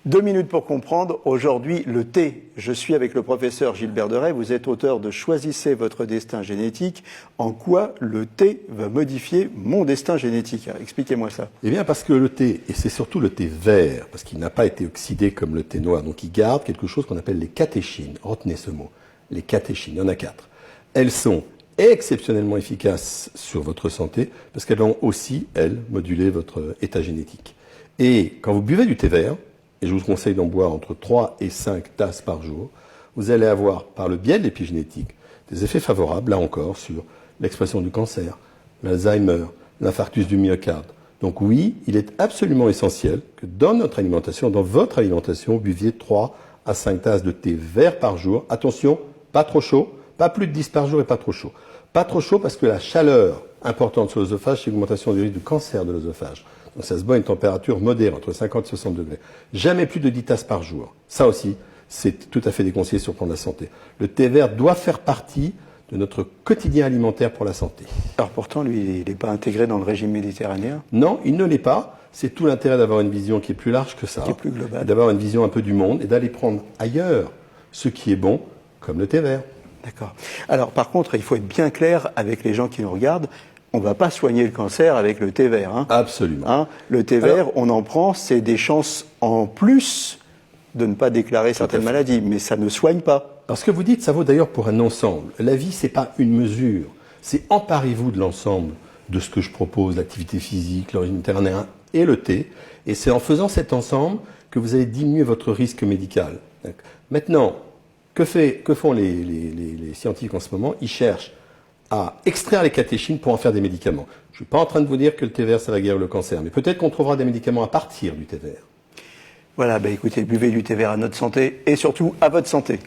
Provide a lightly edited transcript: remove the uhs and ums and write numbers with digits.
2 minutes pour comprendre. Aujourd'hui, le thé. Je suis avec le professeur Gilbert Deray. Vous êtes auteur de Choisissez votre destin génétique. En quoi le thé va modifier mon destin génétique? Expliquez-moi ça. Eh bien, parce que le thé, et c'est surtout le thé vert, parce qu'il n'a pas été oxydé comme le thé noir, donc il garde quelque chose qu'on appelle les catéchines. Retenez ce mot. Les catéchines, il y en a 4. Elles sont exceptionnellement efficaces sur votre santé, parce qu'elles vont aussi, elles, moduler votre état génétique. Et quand vous buvez du thé vert, et je vous conseille d'en boire entre 3 et 5 tasses par jour, vous allez avoir, par le biais de l'épigénétique, des effets favorables, là encore, sur l'expression du cancer, l'Alzheimer, l'infarctus du myocarde. Donc oui, il est absolument essentiel que dans notre alimentation, dans votre alimentation, vous buviez 3 à 5 tasses de thé vert par jour. Attention, pas trop chaud, pas plus de 10 par jour et pas trop chaud. Pas trop chaud parce que la chaleur importante sur l'œsophage, c'est l'augmentation du risque de cancer de l'œsophage. Donc ça se bat à une température modérée, entre 50 et 60 degrés. Jamais plus de 10 tasses par jour. Ça aussi, c'est tout à fait déconseillé sur le plan de la santé. Le thé vert doit faire partie de notre quotidien alimentaire pour la santé. Alors pourtant, lui, il n'est pas intégré dans le régime méditerranéen. Non, il ne l'est pas. C'est tout l'intérêt d'avoir une vision qui est plus large que ça. Qui est plus globale. D'avoir une vision un peu du monde et d'aller prendre ailleurs ce qui est bon, comme le thé vert. D'accord. Alors par contre, il faut être bien clair avec les gens qui nous regardent. On ne va pas soigner le cancer avec le thé vert. Hein. Absolument. Le thé vert, on en prend, c'est des chances en plus de ne pas déclarer certaines maladies, mais ça ne soigne pas. Alors ce que vous dites, ça vaut d'ailleurs pour un ensemble. La vie, c'est pas une mesure. C'est emparez-vous de l'ensemble de ce que je propose, l'activité physique, le régime méditerranéen et le thé. Et c'est en faisant cet ensemble que vous allez diminuer votre risque médical. Maintenant, que font les scientifiques en ce moment? Ils cherchent à extraire les catéchines pour en faire des médicaments. Je ne suis pas en train de vous dire que le thé vert, ça va guérir le cancer, mais peut-être qu'on trouvera des médicaments à partir du thé vert. Voilà, écoutez, buvez du thé vert à notre santé et surtout à votre santé.